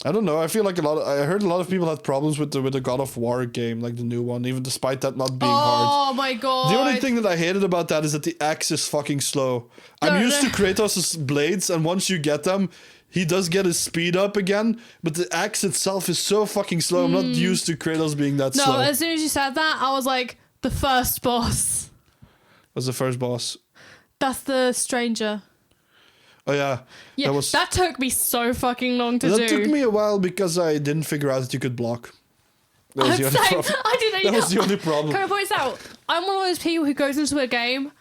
I don't know. I feel like I heard a lot of people had problems with the God of War game, like the new one, even despite that not being hard. Oh my god. The only thing that I hated about that is that the axe is fucking slow. I'm used to Kratos' blades, and once you get them, he does get his speed up again, but the axe itself is so fucking slow. I'm not used to Kratos being that slow. No, as soon as you said that, I was like, the first boss. What's the first boss? That's the stranger. Oh yeah. Yeah, that took me so fucking long to do. That took me a while because I didn't figure out that you could block. That was the only problem. I didn't. That was the only problem. Can I point this out? I'm one of those people who goes into a game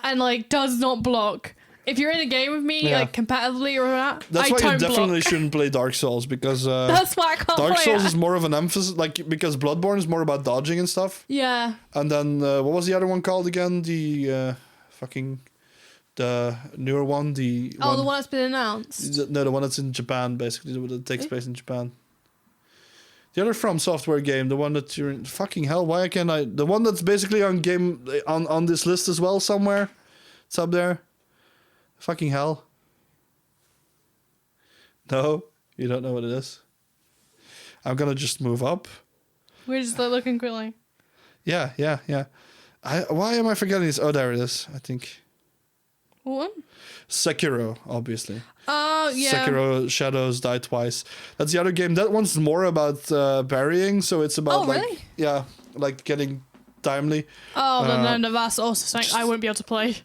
and like does not block. If you're in a game with me, like competitively or not, that's I why don't you definitely block. shouldn't play Dark Souls because that's why I can't Dark play Souls it. is more of an emphasis, like because Bloodborne is more about dodging and stuff. Yeah. And then what was the other one called again? The newer one, the one that's been announced. No, the one that's in Japan, basically, that takes place in Japan. The other From Software game, the one that you're in, fucking hell, why can't I? The one that's basically on this list as well somewhere. It's up there. Fucking hell. No, you don't know what it is. I'm gonna just move up. We're just like looking quickly. Yeah. Why am I forgetting this? Oh, there it is, I think. What? Sekiro, obviously. Oh, yeah. Sekiro Shadows Die Twice. That's the other game. That one's more about burying, so it's about really? like getting timely. Oh, no, that's also something I wouldn't be able to play.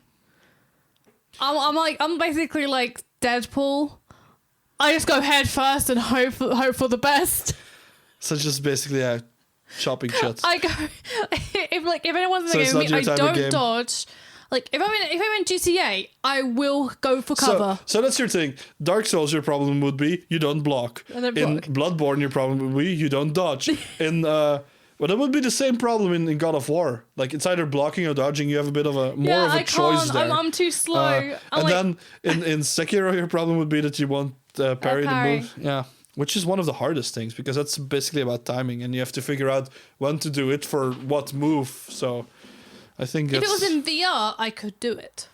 I'm basically like Deadpool. I just go head first and hope for the best. So it's just basically chopping shit. I go if anyone's in the game with me, I don't dodge. Like if I'm in GTA, I will go for cover. So that's your thing. Dark Souls, your problem would be you don't block. I don't in block. Bloodborne, your problem would be you don't dodge. In well, that would be the same problem in God of War. Like it's either blocking or dodging. You have a bit of a more of a choice there. I'm too slow. Then in Sekiro, your problem would be that you won't parry the move. Yeah. Which is one of the hardest things because that's basically about timing and you have to figure out when to do it for what move. So I think if it was in VR, I could do it.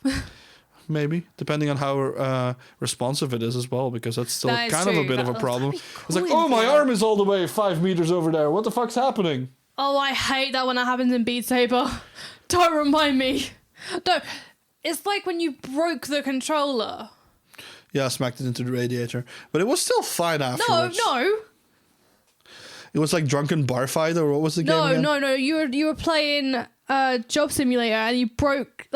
Maybe, depending on how responsive it is as well, because that's still kind of a bit of a problem. It's like, oh, my arm is all the way 5 meters over there. What the fuck's happening? Oh, I hate that when that happens in Beat Saber. Don't remind me. No, it's like when you broke the controller. Yeah, I smacked it into the radiator. But it was still fine afterwards. No. It was like Drunken Bar Fight, or what was the game again? No. You were playing Job Simulator and you broke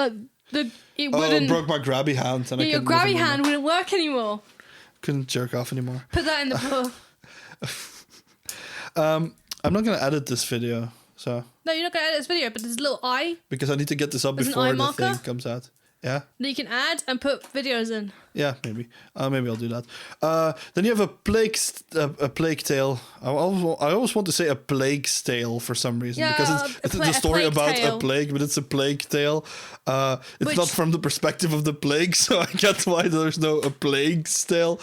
it wouldn't. Broke my grabby hand. And your grabby hand wouldn't work anymore. Couldn't jerk off anymore. Put that in the book. I'm not going to edit this video, so... No, you're not going to edit this video, but there's a little eye. Because I need to get this up before the thing comes out. Yeah. That you can add and put videos in. Yeah, maybe. Maybe I'll do that. Then you have a plague tale. I always want to say a plague's tale for some reason, because it's the story about a plague, but it's a plague tale. It's not from the perspective of the plague, so I get why there's no a plague's tale.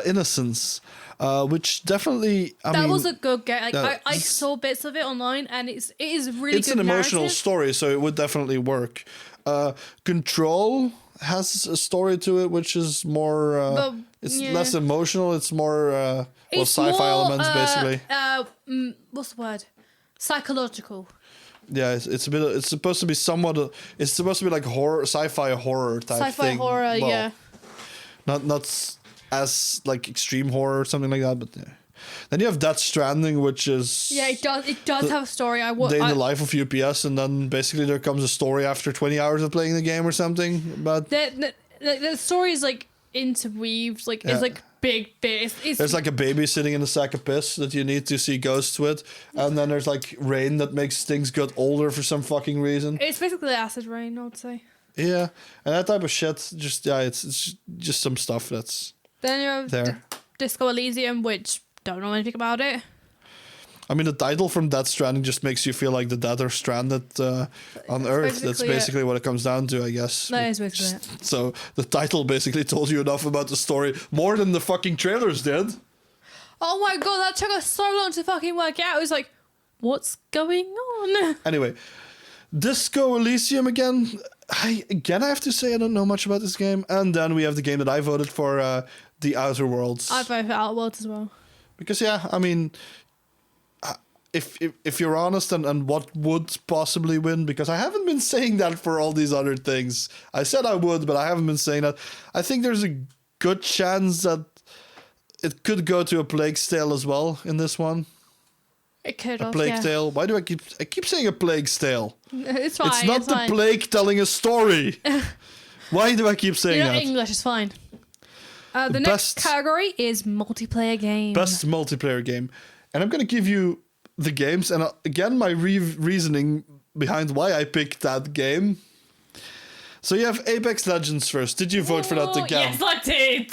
Innocence, which definitely that was a good game. Like I saw bits of it online, and it is really. It's good an emotional narrative. story, so it would definitely work. Control has a story to it, which is more. Less emotional. It's more sci-fi elements, basically. What's the word? Psychological. Yeah, it's a bit. It's supposed to be somewhat. It's supposed to be like horror, sci-fi horror type thing. Sci-fi horror, yeah. Not as like extreme horror or something like that, but. Yeah. Then you have Death Stranding, which is... Yeah, it does have a story. Day in the life of UPS, and then basically there comes a story after 20 hours of playing the game or something. But the story is like interweaved, like it's like big bit. There's like a baby sitting in a sack of piss that you need to see ghosts with, and then there's like rain that makes things get older for some fucking reason. It's basically acid rain, I would say. Yeah, and that type of shit, it's just some stuff that's then you have there. Disco Elysium, which... Don't know anything about it. I mean, the title from Death Stranding just makes you feel like the dead are stranded on Earth. That's basically what it comes down to, I guess. That is basically it. So the title basically told you enough about the story, more than the fucking trailers did. Oh my god, that took us so long to fucking work out. It was like, what's going on? Anyway, Disco Elysium again. I have to say I don't know much about this game. And then we have the game that I voted for, The Outer Worlds. I voted for Outer Worlds as well. Because I mean, if you're honest and what would possibly win, because I haven't been saying that for all these other things. I said I would, but I haven't been saying that. I think there's a good chance that it could go to a Plague Tale as well in this one. It could a Plague Tale. Why do I keep saying a Plague Tale? It's fine. It's not the plague telling a story. Why do I keep saying that? English is fine. The next category is multiplayer game. Best multiplayer game. And I'm going to give you the games. And again, my reasoning behind why I picked that game. So you have Apex Legends first. Did you vote for that again? Yes, I did.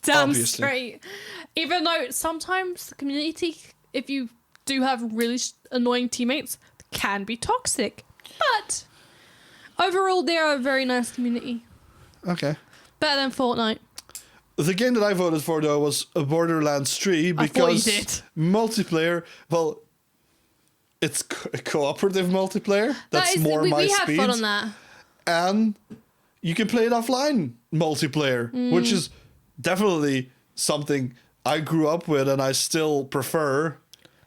Damn Obviously. straight. Even though sometimes the community, if you do have really annoying teammates, can be toxic. But overall, they are a very nice community. Okay. Better than Fortnite. The game that I voted for, though, was Borderlands 3 because multiplayer, well, it's cooperative multiplayer. That's more my speed. We had fun on that. And you can play it offline multiplayer, which is definitely something I grew up with and I still prefer.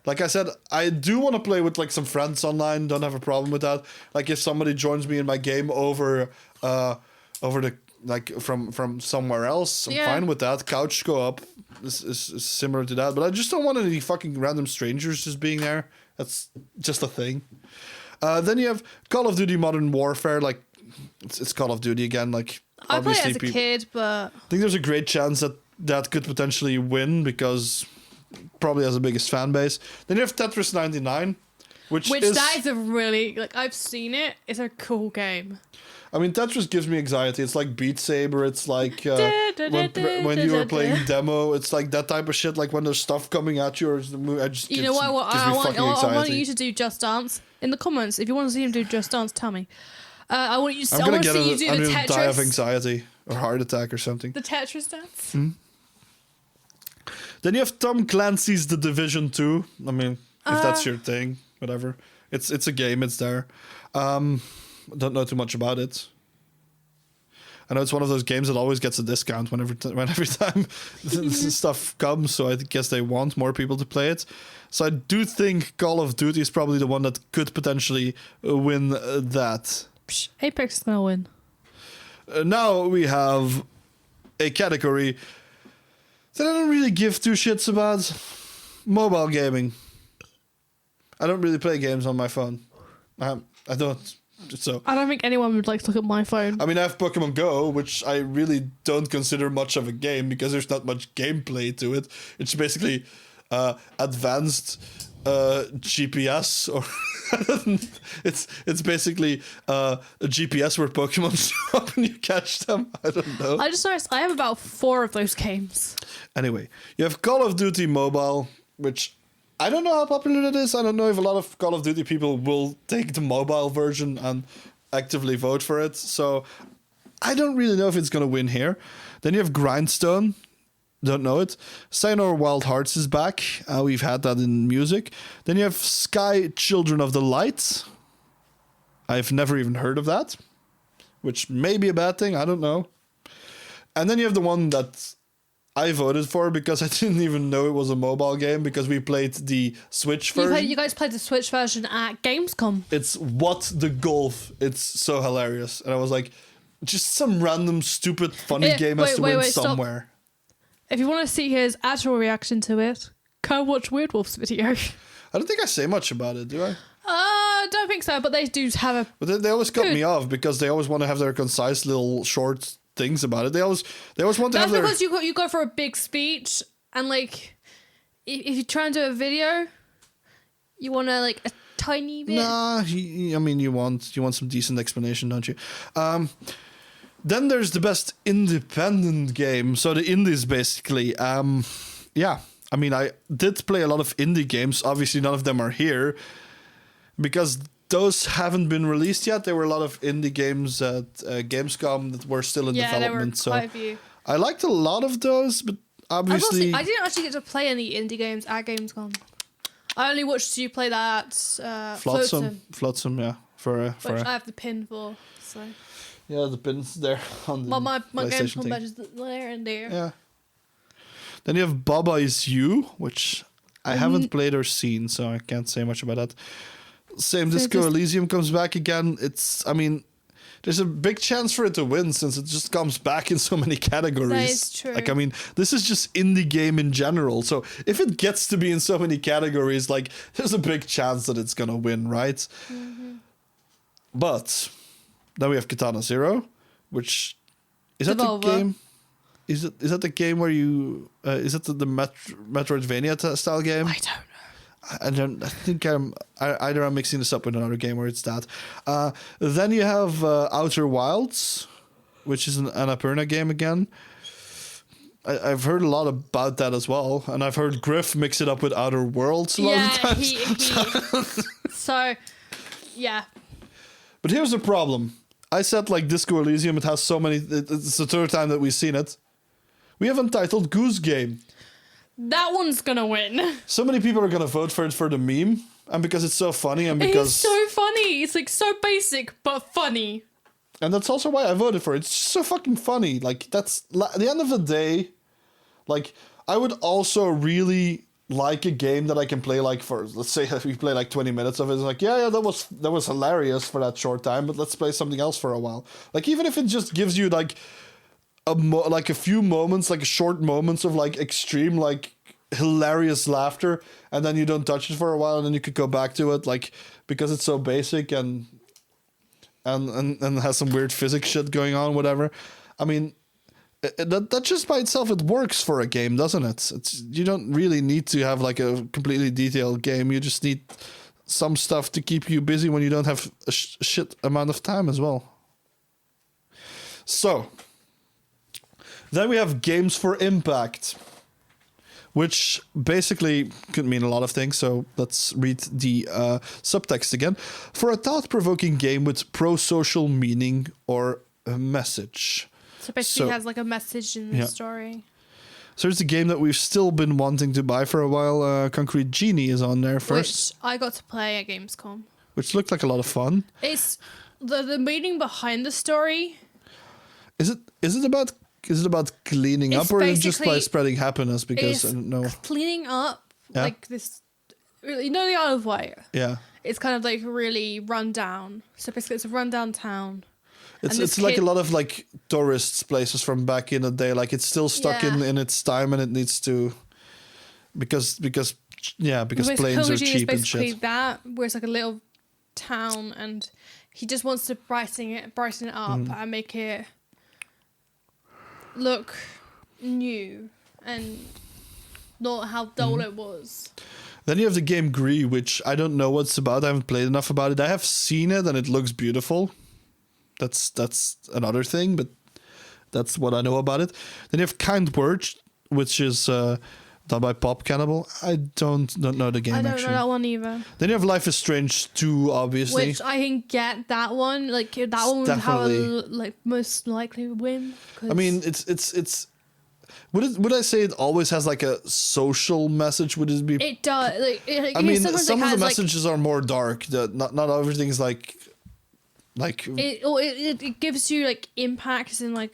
Like I said, I do want to play with like some friends online. Don't have a problem with that. Like if somebody joins me in my game over the like from somewhere else, I'm fine with that. Couch co-op is similar to that, but I just don't want any fucking random strangers just being there. That's just a thing. Then you have Call of Duty Modern Warfare. Like it's Call of Duty again. Like I played it as a kid, but I think there's a great chance that could potentially win because probably has the biggest fan base. Then you have Tetris 99, which that is a really, like, I've seen it. It's a cool game. I mean, Tetris gives me anxiety. It's like Beat Saber. It's like when you were playing demo. It's like that type of shit. Like when there's stuff coming at you, or I just you know what? I want you to do Just Dance in the comments. If you want to see him do Just Dance, tell me. I want you to see you do the Tetris. I'm gonna die of anxiety or heart attack or something. The Tetris dance. Mm-hmm. Then you have Tom Clancy's The Division 2. I mean, if that's your thing, whatever. It's a game. It's there. Don't know too much about it. I know it's one of those games that always gets a discount whenever time stuff comes. So I guess they want more people to play it. So I do think Call of Duty is probably the one that could potentially win that. Apex is gonna win. Now we have a category that I don't really give two shits about. Mobile gaming. I don't really play games on my phone. I don't. So I don't think anyone would like to look at my phone. I mean, I have Pokemon Go, which I really don't consider much of a game because there's not much gameplay to it. It's basically advanced GPS, or it's basically a GPS where Pokemon show up and you catch them. I don't know. I just noticed I have about 4 of those games. Anyway, you have Call of Duty Mobile, which I don't know how popular it is. I don't know if a lot of Call of Duty people will take the mobile version and actively vote for it. So I don't really know if it's going to win here. Then you have Grindstone. Don't know it. Sayonara Wild Hearts is back. We've had that in music. Then you have Sky Children of the Light. I've never even heard of that, which may be a bad thing. I don't know. And then you have the one that I voted for because I didn't even know it was a mobile game because we played the Switch version. You guys played the Switch version at Gamescom. It's What the Golf. It's so hilarious. And I was like, just some random stupid funny game has to win somewhere. Stop. If you want to see his actual reaction to it, go watch Weird Wolf's video. I don't think I say much about it, do I? I don't think so, but they do have a... But they always cut me off because they always want to have their concise little short things about it. They always want to have their... That's because you go for a big speech and, like, if you try and do a video, you want to, like, a tiny bit... Nah, I mean, you want some decent explanation, don't you? Then there's the best independent game. So the indies, basically. Yeah, I mean, I did play a lot of indie games. Obviously, none of them are here because those haven't been released yet. There were a lot of indie games at Gamescom that were still in development. There were quite a few. I liked a lot of those, but obviously... I didn't actually get to play any indie games at Gamescom. I only watched you play that Flotsam, yeah. Which I have the pin for, so... Yeah, the pins there on the my PlayStation Gamescom badge is there and there. Yeah. Then you have Baba Is You, which I haven't played or seen, so I can't say much about that. Same, Disco Elysium comes back again. There's a big chance for it to win since it just comes back in so many categories. That is true. This is just indie game in general. So if it gets to be in so many categories, there's a big chance that it's gonna win, right? Mm-hmm. But then we have Katana Zero, which is that Devolver. the game? Is that the game where you is it the Metroidvania style game? I don't know. I think either I'm mixing this up with another game or it's that. Then you have Outer Wilds, which is an Annapurna game again. I've heard a lot about that as well, and I've heard Griff mix it up with Outer Worlds a lot of times. So, yeah. But here's the problem. I said Disco Elysium, it has so many... It's the third time that we've seen it. We have Untitled Goose Game. That one's gonna win. So many people are gonna vote for it for the meme, and because it's so funny, and because... It's so funny. It's so basic, but funny. And that's also why I voted for it. It's just so fucking funny. That's... At the end of the day, I would also really like a game that I can play for... Let's say if we play 20 minutes of it, it's yeah, that was hilarious for that short time, but let's play something else for a while. Even if it just gives you a few moments, short moments of extreme hilarious laughter, and then you don't touch it for a while, and then you could go back to it because it's so basic and has some weird physics shit going on, whatever. That just by itself, it works for a game, doesn't it? You don't really need to have a completely detailed game. You just need some stuff to keep you busy when you don't have a shit amount of time as well. So then we have Games for Impact, which basically could mean a lot of things. So let's read the subtext again. For a thought-provoking game with pro-social meaning or a message. So basically it has a message in the story. So it's a game that we've still been wanting to buy for a while. Concrete Genie is on there first. Which I got to play at Gamescom. Which looked like a lot of fun. It's the meaning behind the story. Is it about cleaning up, or is it just spreading happiness? Because I don't know. Cleaning up this, the Isle of Wight. Yeah. It's kind of really run down. So basically, it's a rundown town. It's a lot of tourists places from back in the day. It's still stuck in its time, and it needs to because planes are cheap and shit. Basically that where it's a little town, and he just wants to brighten it up and make it look new and not how dull it was. Then you have the game Gree, which I don't know what's about. I haven't played enough about it. I have seen it and it looks beautiful. That's another thing, but that's what I know about it. Then you have Kind Words, which is done by Pop Cannibal. I don't know the game. I don't know that one either. Then you have Life is Strange 2, obviously. Which I can get that one. That one would have most likely win. It's. Would I say it always has a social message? Would it be? It does. Some of the messages are more dark. Not everything's it gives you impacts and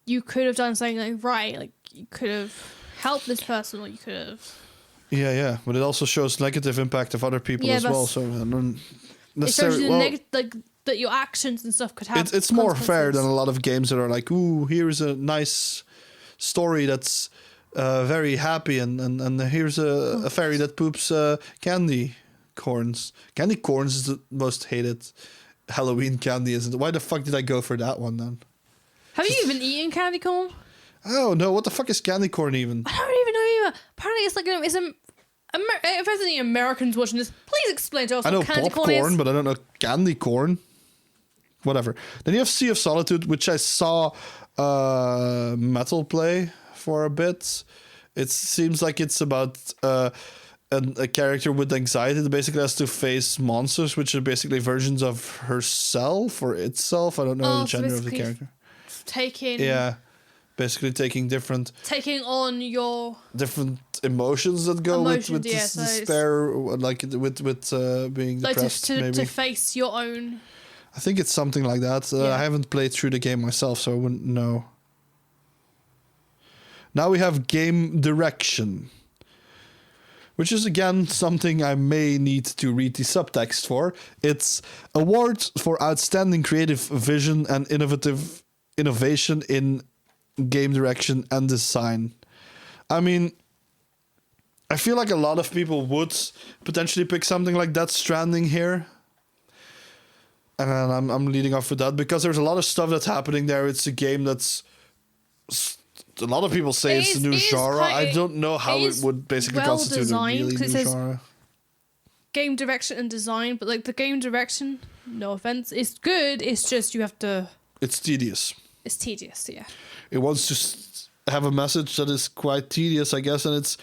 you could have done something right. You could have helped this person, or you could have. Yeah, but it also shows negative impact of other people as well. So I don't necessarily. It shows you that your actions and stuff could have. It's more fair than a lot of games that are ooh, here's a nice story that's very happy, and here's a fairy that poops candy corns. Candy corns is the most hated Halloween candy, isn't it? Why the fuck did I go for that one then? Have you even eaten candy corn? Oh no, what the fuck is candy corn even? I don't even know either. Apparently if there's any Americans watching this, please explain to us what candy corn is. I know popcorn, but I don't know candy corn. Whatever. Then you have Sea of Solitude, which I saw Metal play for a bit. It seems like it's about a character with anxiety that basically has to face monsters, which are basically versions of herself or itself. I don't know the gender of the character. Basically taking on your different emotions that go with despair, with being depressed, to face your own. I think it's something like that. I haven't played through the game myself, so I wouldn't know. Now we have game direction, which is again something I may need to read the subtext for. It's awards for outstanding creative vision and innovation in game direction and design. I mean, I feel like a lot of people would potentially pick something like Death Stranding here. And I'm leading off with that because there's a lot of stuff that's happening there. It's a game that's... A lot of people say it's a new genre. I don't know how it would basically constitute a really new genre. Game direction and design, but like the game direction, no offense, it's good. It's just you have to... It's tedious. It's tedious, yeah. It wants to have a message that is quite tedious, I guess, and it's...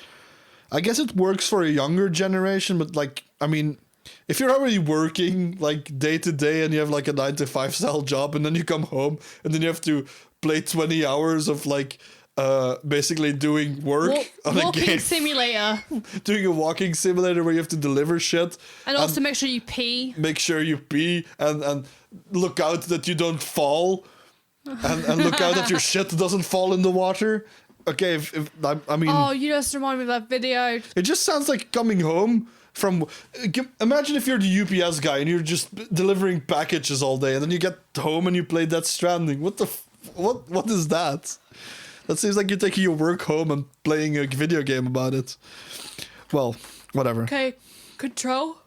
I guess it works for a younger generation, but like, I mean... If you're already working like day to day and you have like a 9-to-5 style job and then you come home and then you have to play 20 hours of like basically doing work on a walking game. Simulator. Doing a walking simulator where you have to deliver shit. And also make sure you pee. Make sure you pee and look out that you don't fall. And look out that your shit doesn't fall in the water. Okay, I mean... Oh, you just remind me of that video. It just sounds like coming home from... Imagine if you're the UPS guy and you're just delivering packages all day and then you get home and you play Death Stranding. What is that? That seems like you're taking your work home and playing a video game about it. Well, whatever. Okay, Control,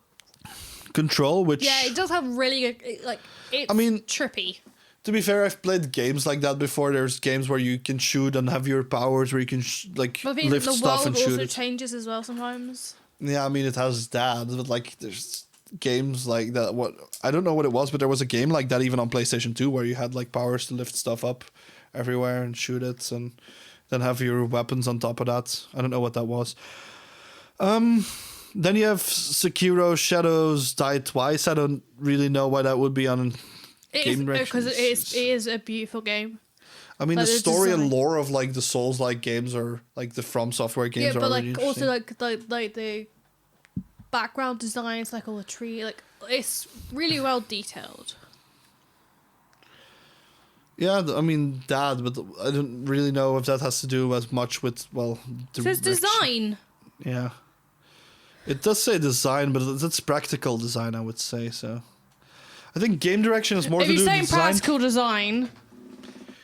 which... Yeah, it does have really good... Like, it's trippy. To be fair, I've played games like that before. There's games where you can shoot and have your powers, where you can lift stuff and shoot. The world also changes as well sometimes. Yeah, I mean it has that, but like there's games like that. What I don't know what it was, but there was a game like that even on PlayStation 2 where you had like powers to lift stuff up everywhere and shoot it, and then have your weapons on top of that. I don't know what that was. Then you have Sekiro: Shadows Die Twice. I don't really know why that would be on. Because it is a beautiful game. I mean, like, the story and lore of like the Souls-like games or like the From Software games are really interesting. Also like the background designs, like all the tree, like it's really well detailed. Yeah, I mean that, but I don't really know if that has to do as much with It says design. Yeah, it does say design, but that's practical design, I would say. So. I think game direction is more to do with design. If you're saying practical design,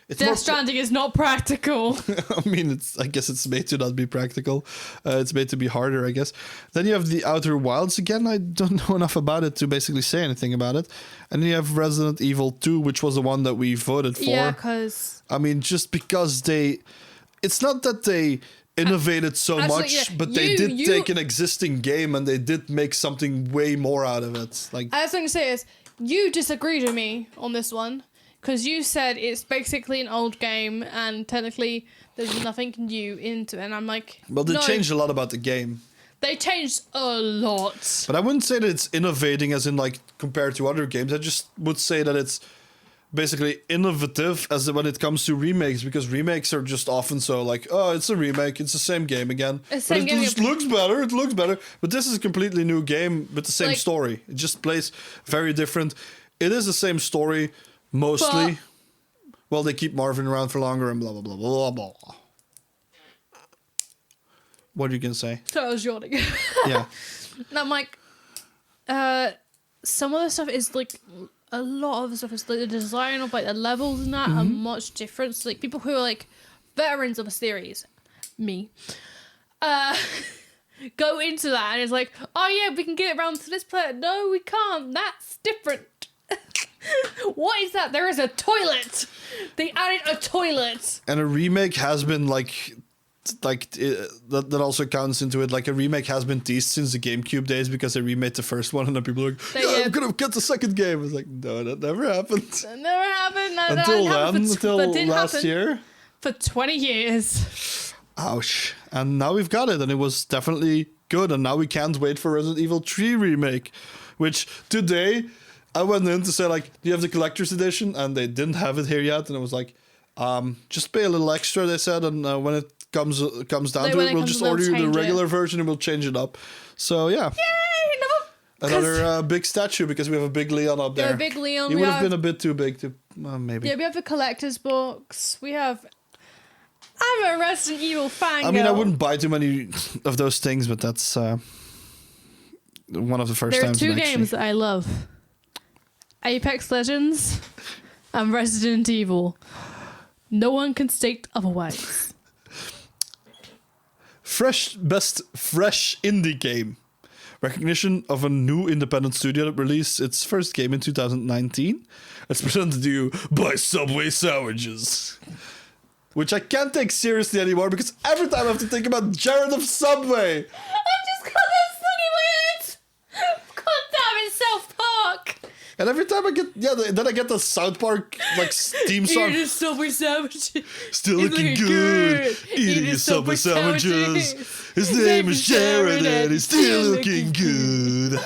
Death Stranding is not practical. I mean, I guess it's made to not be practical. It's made to be harder, I guess. Then you have the Outer Wilds again. I don't know enough about it to basically say anything about it. And then you have Resident Evil 2, which was the one that we voted for. Yeah, because... I mean, just because it's not that they innovated so much, but they did take an existing game and they did make something way more out of it. Like, I was going to say is... You disagreed with me on this one because you said it's basically an old game and technically there's nothing new into it. And I'm like, well, they changed a lot about the game. They changed a lot. But I wouldn't say that it's innovating as in like compared to other games. I just would say that it's basically innovative as when it comes to remakes, because remakes are just often so like, oh, it's a remake, it's the same game again. But it just looks better. But this is a completely new game with the same story. It just plays very different. It is the same story, mostly. Well, they keep Marvin around for longer and blah, blah, blah, blah, blah. What are you going to say? So I was yawning. Yeah. And I'm like, some of the stuff is like... A lot of the stuff is like the design of like the levels and that are much different. So, like people who are like veterans of a series, me, go into that and it's like, oh yeah, we can get around to this planet. No, we can't. That's different. What is that? There is a toilet. They added a toilet. And a remake has been that also counts into it. Like a remake has been teased since the GameCube days because they remade the first one and then people are like, I'm gonna get the second game. It's like, no, that never happened. That never happened. Until last year. For 20 years. Ouch. And now we've got it and it was definitely good, and now we can't wait for Resident Evil 3 remake, which today I went in to say like, do you have the collector's edition? And they didn't have it here yet, and it was like, just pay a little extra, they said, and when it comes down to it, we'll just order you the regular version and we'll change it up. So yeah. Yay! Another big statue because we have a big Leon up there. Yeah, a big Leon. He would have been a bit too big to maybe. Yeah, we have the collector's box. We have I'm a Resident Evil fan. I mean, I wouldn't buy too many of those things, but that's one of the first times. There are two games that I love: Apex Legends and Resident Evil. No one can state otherwise. Best fresh indie game. Recognition of a new independent studio that released its first game in 2019. It's presented to you by Subway Sandwiches. Which I can't take seriously anymore because every time I have to think about Jared of Subway. I've just got that song in my head. God damn it, South Park. And every time I get, then I get the South Park like theme song. Eating Subway sandwiches. Still looking good. Eating his Subway sandwiches. His name is Jared and he's still looking good.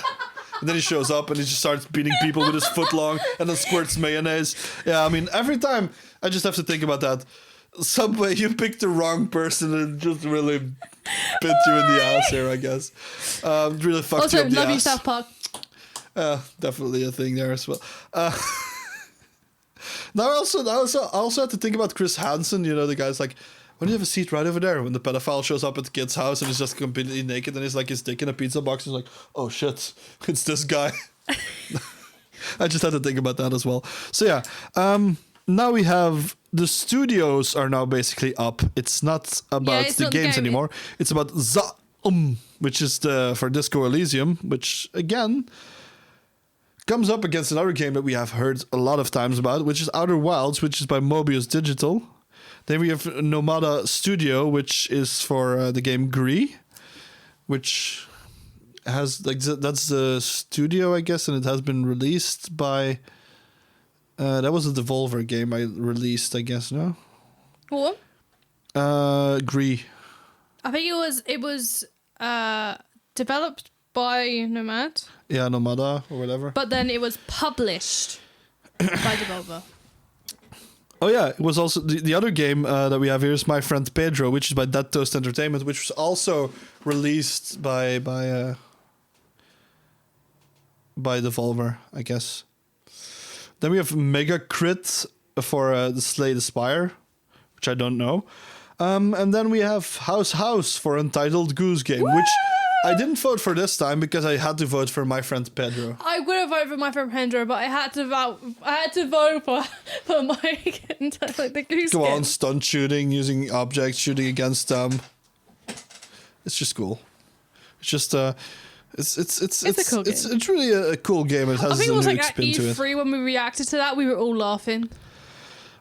And then he shows up and he just starts beating people with his foot long and then squirts mayonnaise. Yeah, I mean, every time I just have to think about that. Subway, you picked the wrong person and just really bit you in the ass here, I guess. Really fucked you up the ass. Also, love you, South Park. Definitely a thing there as well. Now I also had to think about Chris Hansen. You know, the guy's like, why do you have a seat right over there? When the pedophile shows up at the kid's house and he's just completely naked and he's like his dick in a pizza box. He's like, oh shit, it's this guy. I just had to think about that as well. So yeah, now we have the studios are now basically up. It's not about the games anymore. It's about which is for Disco Elysium, which again comes up against another game that we have heard a lot of times about, which is Outer Wilds, which is by Mobius Digital. Then we have Nomada Studio, which is for the game Gree, which has like that's the studio, I guess, and it has been released by. That was a Devolver game I released, I guess. No. What? Gree. I think it was developed by Nomad. Yeah, Nomada or whatever. But then it was published by Devolver. Oh yeah, it was also the other game that we have here is My Friend Pedro, which is by Dead Toast Entertainment, which was also released by Devolver, I guess. Then we have Mega Crit for the Slay the Spire, which I don't know. And then we have House for Untitled Goose Game, Woo! Which I didn't vote for this time because I had to vote for My Friend Pedro. I would have voted for My Friend Pedro, but I had to vote for my the goose Go game. on, stunt shooting, using objects, shooting against them. It's just cool. It's just It's a cool game. It's really a cool game. It has I think a it was new like at spin to it. E3 when we reacted to that, we were all laughing.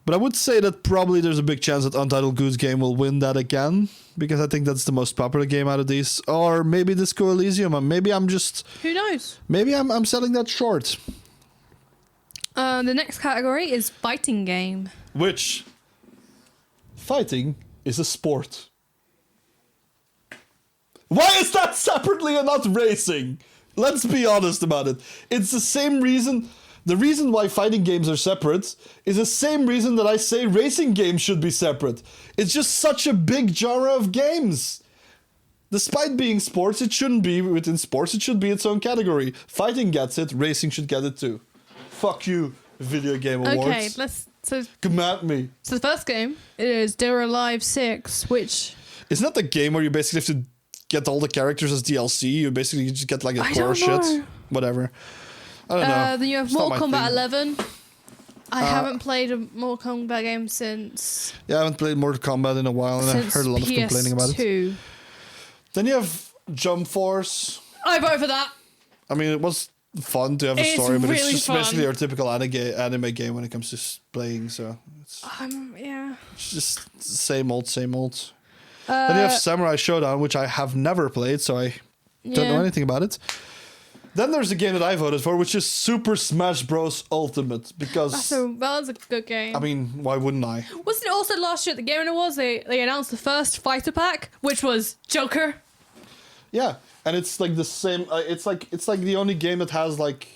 But I would say that probably there's a big chance that Untitled Goose Game will win that again, because I think that's the most popular game out of these. Or maybe Disco Elysium. Maybe I'm just... Who knows? Maybe I'm selling that short. The next category is fighting game. Which... Fighting is a sport. Why is that separately and not racing? Let's be honest about it. It's the same reason... The reason why fighting games are separate is the same reason that I say racing games should be separate. It's just such a big genre of games. Despite being sports, it shouldn't be within sports. It should be its own category. Fighting gets it, racing should get it too. Fuck you, Video Game Awards. Okay, so come at me. So the first game is Dead or Alive 6, which... Isn't that the game where you basically have to get all the characters as DLC? You basically just get like a core shit. Whatever. I don't know. Then you have Mortal Kombat 11. I haven't played a Mortal Kombat game since... Yeah, I haven't played Mortal Kombat in a while, and I've heard a lot of complaining about it. Then you have Jump Force. I vote for that. I mean, it was fun to have a story, but really it's just fun. basically our typical anime game when it comes to playing, so... Yeah. It's just same old, same old. Then you have Samurai Showdown, which I have never played, so I don't know anything about it. Then there's a game that I voted for, which is Super Smash Bros. Ultimate, because... That was a good game. I mean, why wouldn't I? Wasn't it also last year at the Game Awards, they announced the first fighter pack, which was Joker? Yeah, and it's like the same... it's like the only game that has like...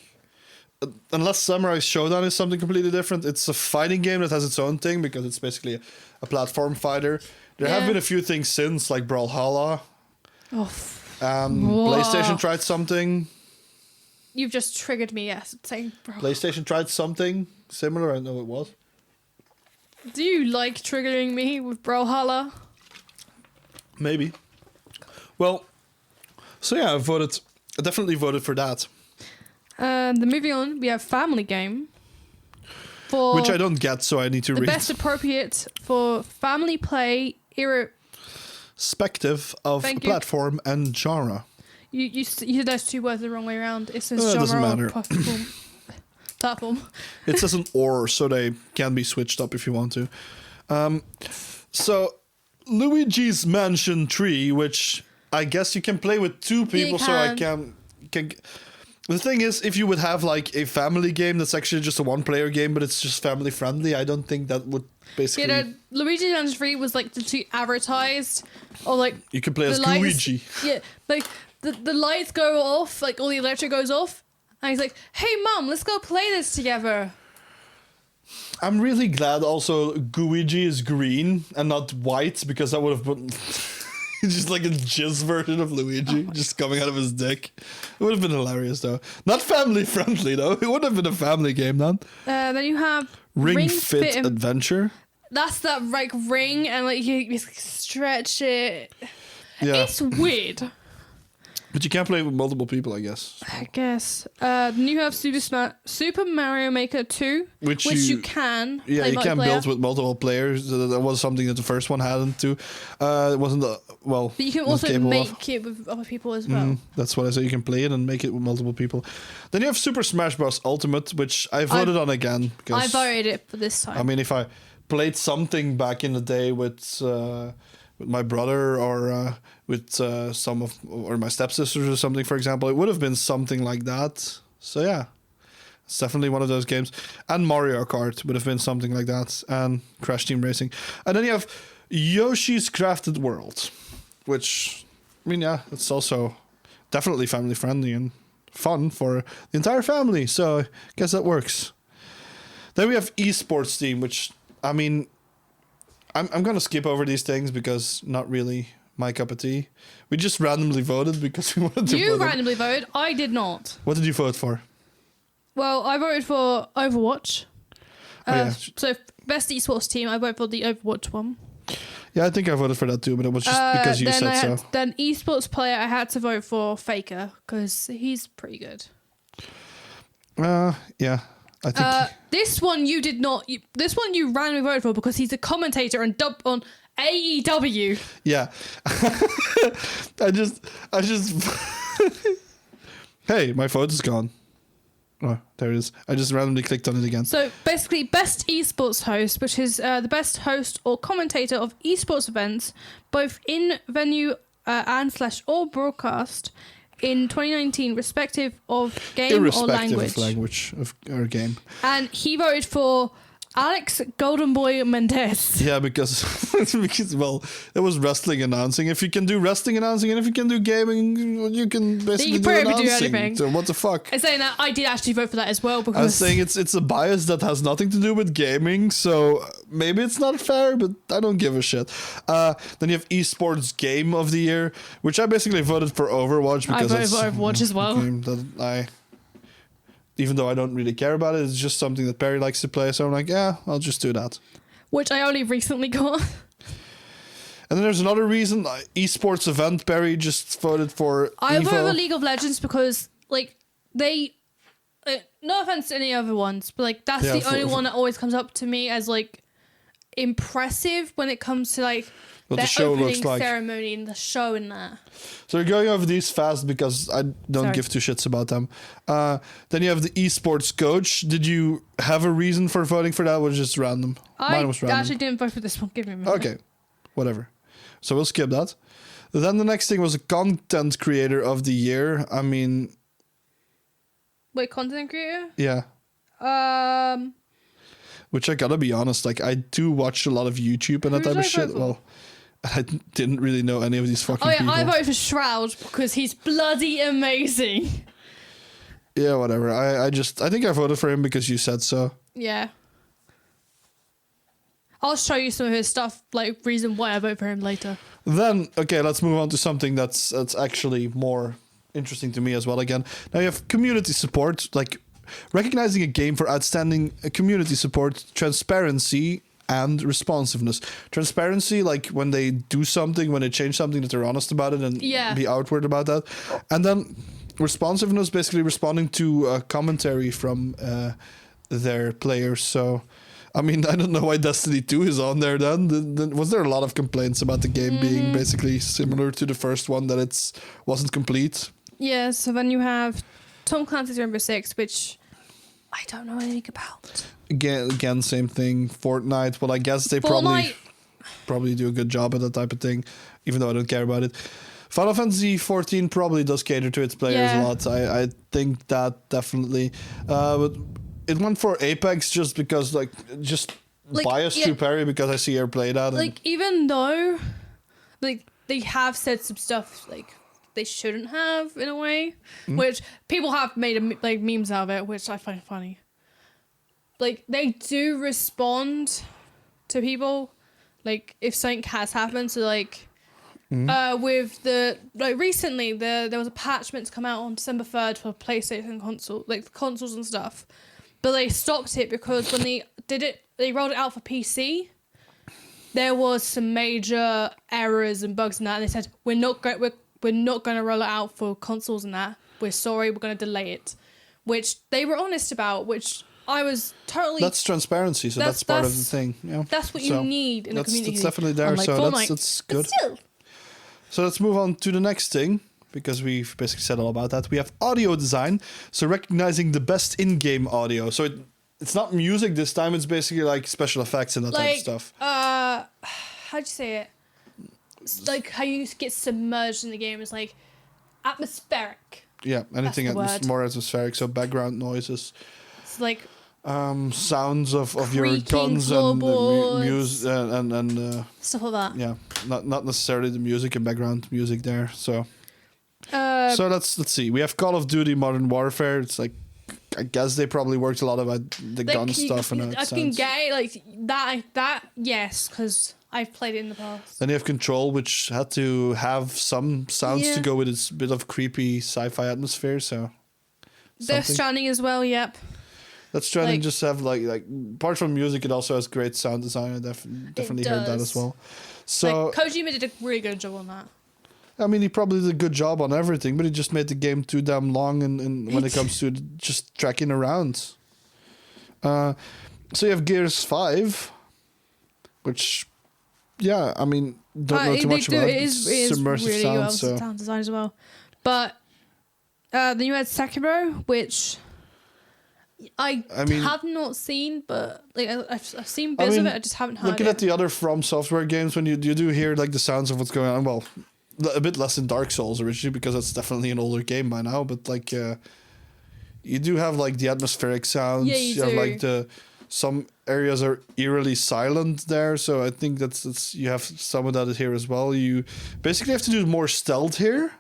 unless Samurai Showdown is something completely different, it's a fighting game that has its own thing, because it's basically a platform fighter. There have been a few things since, like Brawlhalla. PlayStation tried something... You've just triggered me, yes. Saying, bro. PlayStation tried something similar, I know it was. Do you like triggering me with Brawlhalla? Maybe. Well, so yeah, I definitely voted for that. Then moving on, we have Family Game. For which I don't get, so I need to read. The best appropriate for family play, irrespective of platform and genre. You said those two words the wrong way around. It says it doesn't matter. Or platform. It says an or, so they can be switched up if you want to. So, Luigi's Mansion 3, which I guess you can play with two people, so I can. The thing is, if you would have like a family game that's actually just a one-player game, but it's just family friendly, I don't think that would basically. Yeah, Luigi's Mansion 3 was like the two advertised, or like you can play as Luigi. Yeah, like the lights go off, like all the electric goes off, and he's like, "Hey, Mum, let's go play this together." I'm really glad also Luigi is green and not white, because that would have been just like a jizz version of Luigi just coming out of his dick. It would have been hilarious though. Not family friendly though. It would have been a family game then. Then you have Ring Fit Adventure. That's that like ring and like you stretch it. Yeah. It's weird. But you can't play with multiple people, I guess. I guess. Then you have Super Mario Maker 2, which you can. Yeah, you can build with multiple players. That was something that the first one hadn't too. It wasn't well. But you can also make it with other people as well. That's what I said. You can play it and make it with multiple people. Then you have Super Smash Bros. Ultimate, which I voted on again. Because, I voted it for this time. I mean, if I played something back in the day with my brother or with some of or my stepsisters or something, for example, it would have been something like that. So yeah, it's definitely one of those games. And Mario Kart would have been something like that, and Crash Team Racing. And then you have Yoshi's Crafted World, which, I mean, yeah, it's also definitely family friendly and fun for the entire family. So I guess that works. Then we have Esports Team, which, I mean, I'm going to skip over these things because not really my cup of tea. We just randomly voted because we wanted to. You randomly voted. I did not. What did you vote for? Well, I voted for Overwatch. Yeah. So best esports team, I voted for the Overwatch one. Yeah, I think I voted for that too, but it was just because you said so. Then esports player, I had to vote for Faker because he's pretty good. Yeah. I think this one you did not. This one you randomly voted for because he's a commentator and dub on AEW. Yeah, I just. Hey, my vote is gone. Oh, there it is. I just randomly clicked on it again. So basically, best esports host, which is the best host or commentator of esports events, both in venue and / or broadcast. In 2019, respective of game or language. Of language or game. And he voted for Alex Goldenboy Mendez. Yeah, because well, it was wrestling announcing. If you can do wrestling announcing and if you can do gaming, you can basically do announcing. So what the fuck? I'm saying that I did actually vote for that as well because I was saying it's a bias that has nothing to do with gaming, so maybe it's not fair, but I don't give a shit. Then you have esports game of the year, which I basically voted for Overwatch because I voted for Overwatch as well. Game that even though I don't really care about it, it's just something that Perry likes to play. So I'm like, yeah, I'll just do that. Which I only recently got. And then there's another reason, esports event, Perry just voted for I voted for League of Legends because, like, they... no offense to any other ones, but, like, that's the only one that always comes up to me as, like, impressive when it comes to, like, what their the show opening looks like. ceremony and the show and that. So we're going over these fast because I don't give two shits about them. Then you have the esports coach. Did you have a reason for voting for that? Or was it just random? Mine was random. I actually didn't vote for this one. Give me a minute. Okay, whatever. So we'll skip that. Then the next thing was a content creator of the year. I mean... Wait, content creator? Yeah. Which I gotta be honest, like, I do watch a lot of YouTube and that type of shit. Well... I didn't really know any of these fucking people. I voted for Shroud because he's bloody amazing. Yeah, whatever. I think I voted for him because you said so. Yeah. I'll show you some of his stuff, like reason why I vote for him later. Then, okay, let's move on to something that's actually more interesting to me as well again. Now you have community support, like recognizing a game for outstanding community support, transparency, and responsiveness. Transparency, like when they do something, when they change something, that they're honest about it and be outward about that. And then responsiveness, basically responding to commentary from their players. So, I mean, I don't know why Destiny 2 is on there then. Was there a lot of complaints about the game being basically similar to the first one, that it wasn't complete? Yeah, so then you have Tom Clancy's Rainbow Six, which I don't know anything about. Again, same thing. Fortnite. Well, I guess they probably do a good job at that type of thing, even though I don't care about it. Final Fantasy 14 probably does cater to its players a lot. I think that definitely. But it went for Apex just because, biased to Perry because I see her play that. Even though, they have said some stuff, they shouldn't have in a way, which people have made memes out of it, which I find funny. They do respond to people, if something has happened. So with the recently there was a patch meant to come out on December 3rd for PlayStation console, consoles and stuff, but they stopped it because when they rolled it out for PC, there was some major errors and bugs in that, and they said we're not going to roll it out for consoles and that. We're sorry, we're going to delay it, which they were honest about, which I was totally... That's transparency, so that's part of the thing. Yeah. That's what you need in a community. That's definitely there, so that's good. But still. So let's move on to the next thing, because we've basically said all about that. We have audio design, so recognizing the best in-game audio. So it's not music this time, it's basically special effects and that type of stuff. How'd you say it? It's how you get submerged in the game is atmospheric. Yeah, anything more atmospheric, so background noises. It's sounds of your guns and music and stuff like that. Yeah, not necessarily the music and background music there. So let's see. We have Call of Duty Modern Warfare. It's I guess they probably worked a lot about the gun stuff and I can get that yes, because I've played it in the past. Then you have Control, which had to have some sounds to go with its bit of creepy sci-fi atmosphere. So Death Stranding as well. Yep. Death Stranding just have apart from music, it also has great sound design. I definitely heard that as well. So Kojima did a really good job on that. I mean, he probably did a good job on everything, but he just made the game too damn long and when it comes to just tracking around. So you have Gears 5, which, I mean, don't know too much about it. It is immersive really sound, well sound design as well. But then you had Sekiro, which I have not seen, but I've seen bits of it. I just haven't heard looking at the other From Software games, when you do hear the sounds of what's going on, well, a bit less in Dark Souls originally because that's definitely an older game by now, but you do have the atmospheric sounds. Yeah, you do. have some areas are eerily silent there, so I think that's you have some of that here as well. You basically have to do more stealth here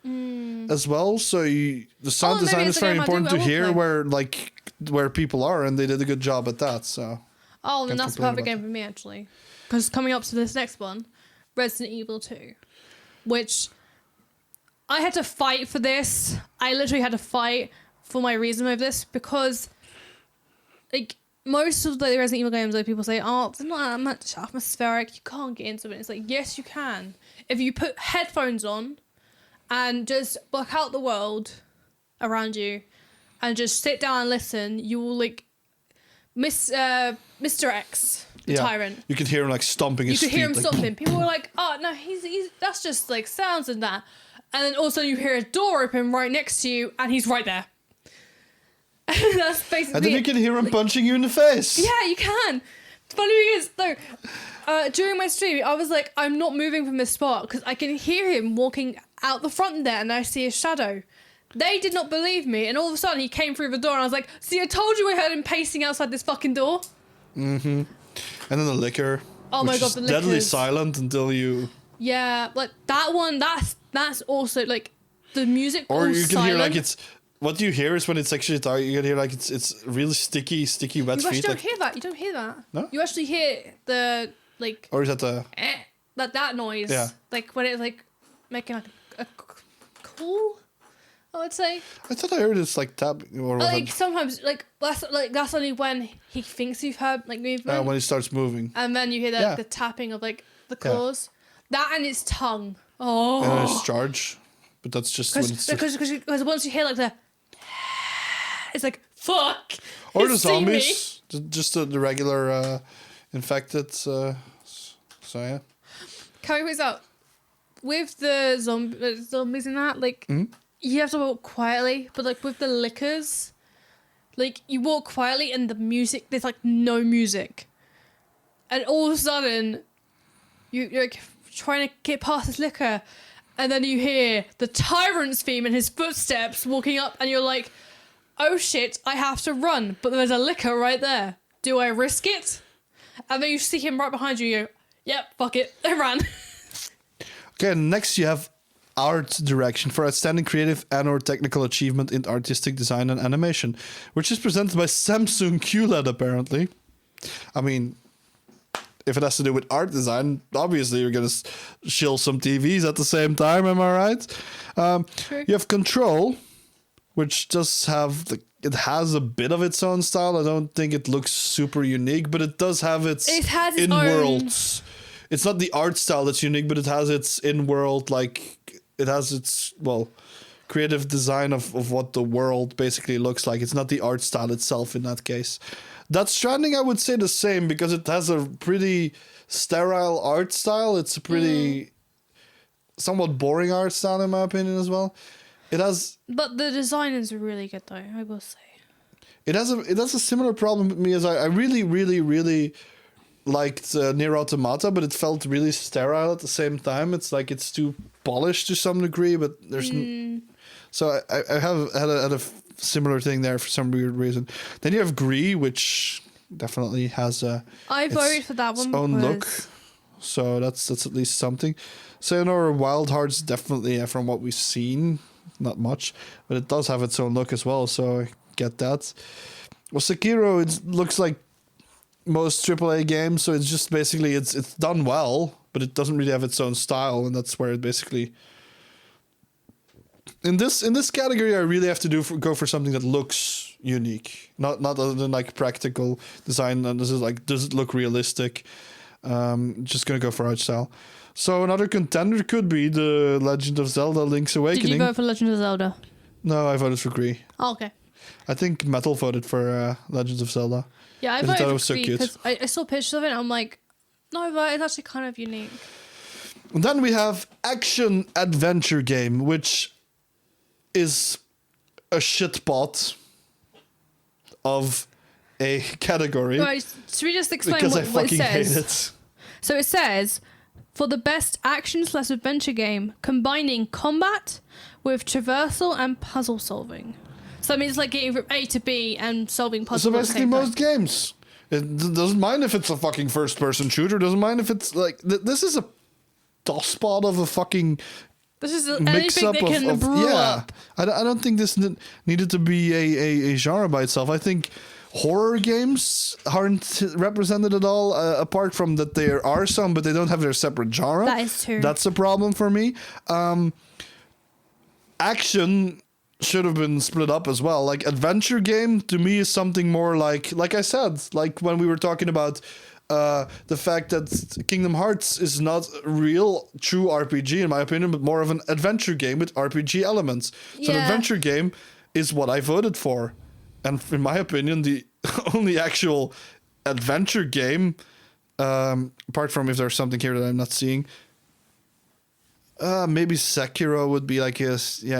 as well, so the sound design is very important to hear where people are, and they did a good job at that. So then that's a perfect game for me actually, because coming up to this next one, Resident Evil 2, which I had to fight for this. I literally had to fight for my reason with this because most of the Resident Evil games, people say, oh, it's not that much atmospheric, you can't get into it. It's yes, you can. If you put headphones on and just block out the world around you and just sit down and listen, you will Mr. X, the tyrant. You could hear him stomping his feet. You could hear him stomping. People were like, oh no, he's that's just sounds and that. And then also you hear a door open right next to you and he's right there. That's basically. And then you can hear him punching you in the face. Yeah, you can. The funny thing is, though, during my stream, I was I'm not moving from this spot because I can hear him walking out the front there and I see his shadow. They did not believe me, and all of a sudden he came through the door and I was like, see, I told you I heard him pacing outside this fucking door. Mm-hmm. And then the liquor. Oh my god, the liquor. Deadly silent until you... Yeah, that one, that's also, the music or you can silent. hear, what you hear is when it's actually dark, you can hear, it's really sticky wet feet. You don't hear that. You don't hear that. No? You actually hear the, Or is that the... that noise. Yeah. When it's, making, a call I would say. I thought I heard it's like tapping or like sometimes that's only when he thinks you've heard like movement. when he starts moving. And then you hear the tapping of like the claws. Yeah. That and its tongue. Oh. And it's charge. But that's just because once you hear like the it's like fuck. Or the zombies. Just the regular infected so yeah. Can we quiz out? With the zombies and that, like you have to walk quietly, but like with the lickers, like you walk quietly and the music, there's like no music. And all of a sudden you're like trying to get past this licker, and then you hear the tyrant's theme and his footsteps walking up, and you're like, oh shit, I have to run, but there's a licker right there. Do I risk it? And then you see him right behind you, you go, yep, fuck it, I ran. Okay, next you have art direction for outstanding creative and or technical achievement in artistic design and animation, which is presented by Samsung QLED apparently. I mean, if it has to do with art design, obviously you're going to shill some TVs at the same time, am I right? You have Control, which does have it has a bit of its own style. I don't think it looks super unique, but it does have its in-worlds. It's not the art style that's unique, but it has its in-world, like it has its creative design of what the world basically looks like. It's not the art style itself in that case. Death Stranding, I would say the same because it has a pretty sterile art style. It's a pretty somewhat boring art style in my opinion as well. It has, but the design is really good though, I will say. It has a similar problem with me as I really, really, really liked Nier Automata, but it felt really sterile at the same time. It's like it's too polished to some degree, but there's so I have had a similar thing there for some weird reason. Then you have Gree, which definitely has I voted for that one. Its own look, so that's at least something. Sayonara Wild Hearts definitely from what we've seen, not much, but it does have its own look as well. So I get that. Well, Sekiro, it looks like most AAA games, so it's just basically it's done well, but it doesn't really have its own style, and that's where it basically. In this category, I really have to go for something that looks unique, not other than like practical design. And this is like, does it look realistic? Just gonna go for art style. So another contender could be the Legend of Zelda: Link's Awakening. Did you vote for Legend of Zelda? No, I voted for Gree. Oh, okay. I think Metal voted for Legends of Zelda. Yeah, I voted for Gree because I saw pictures of it and I'm like, no, but it's actually kind of unique. And then we have action adventure game, which is a shitpot of a category. Right, should we just explain because what I fucking it says? hate it. So it says, for the best action/adventure game, combining combat with traversal and puzzle solving. So that means like getting from A to B and solving puzzles. So basically most games. It doesn't mind if it's a fucking first-person shooter. Doesn't mind if it's like... This is a tosspot of a fucking... This is anything they can brew up. I don't think this needed to be a genre by itself. I think horror games aren't represented at all, apart from that there are some, but they don't have their separate genre. That is true. That's a problem for me. Action should have been split up as well. Like adventure game to me is something more like I said, like when we were talking about the fact that Kingdom Hearts is not a real true RPG in my opinion, but more of an adventure game with RPG elements. So an adventure game is what I voted for. And in my opinion, the only actual adventure game, apart from if there's something here that I'm not seeing, maybe Sekiro would be like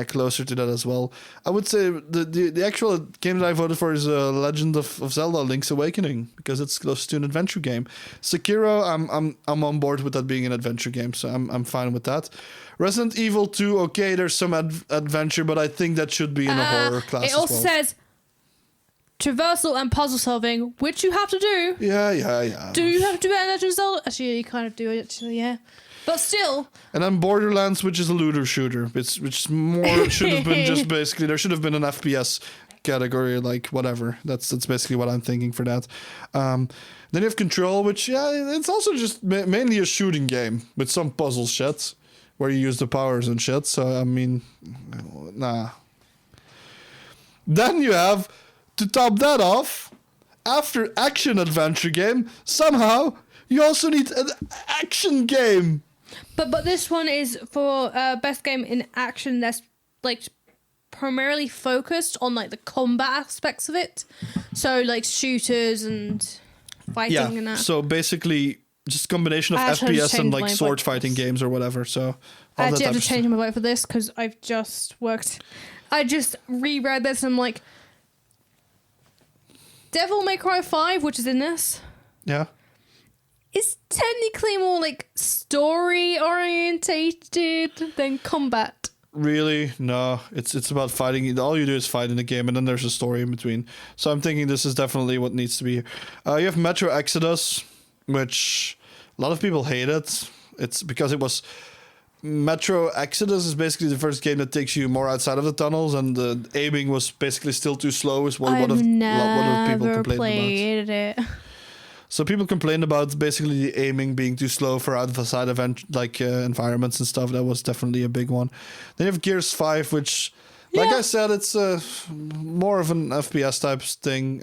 closer to that as well. I would say the actual game that I voted for is Legend of Zelda: Link's Awakening because it's close to an adventure game. Sekiro, I'm on board with that being an adventure game, so I'm fine with that. Resident Evil 2, okay, there's some adventure, but I think that should be in a horror class. It also says traversal and puzzle solving, which you have to do. Yeah. Do you have to do it in Legend of Zelda? Actually, you kind of do it. Actually, yeah. But still. And then Borderlands, which is a looter shooter, which more should have been just basically there should have been an FPS category, like whatever. That's basically what I'm thinking for that. Then you have Control, which it's also just mainly a shooting game with some puzzle shit where you use the powers and shit. So I mean, nah. Then you have, to top that off, after action adventure game, somehow you also need an action game. But this one is for best game in action that's like primarily focused on like the combat aspects of it. So like shooters and fighting and that. So basically just combination of FPS and like sword fighting games or whatever. So I actually have to change my vote for this because I just reread this and I'm like, Devil May Cry 5, which is in this. Yeah. Is technically more like story orientated than combat. Really? No. It's about fighting. All you do is fight in the game and then there's a story in between. So I'm thinking this is definitely what needs to be here. You have Metro Exodus, which a lot of people hate it. It's because it was... Metro Exodus is basically the first game that takes you more outside of the tunnels, and the aiming was basically still too slow, is what one of people complained about. So people complained about basically the aiming being too slow for outside environments and stuff. That was definitely a big one. Then you have Gears 5, which, like I said, it's more of an FPS type thing.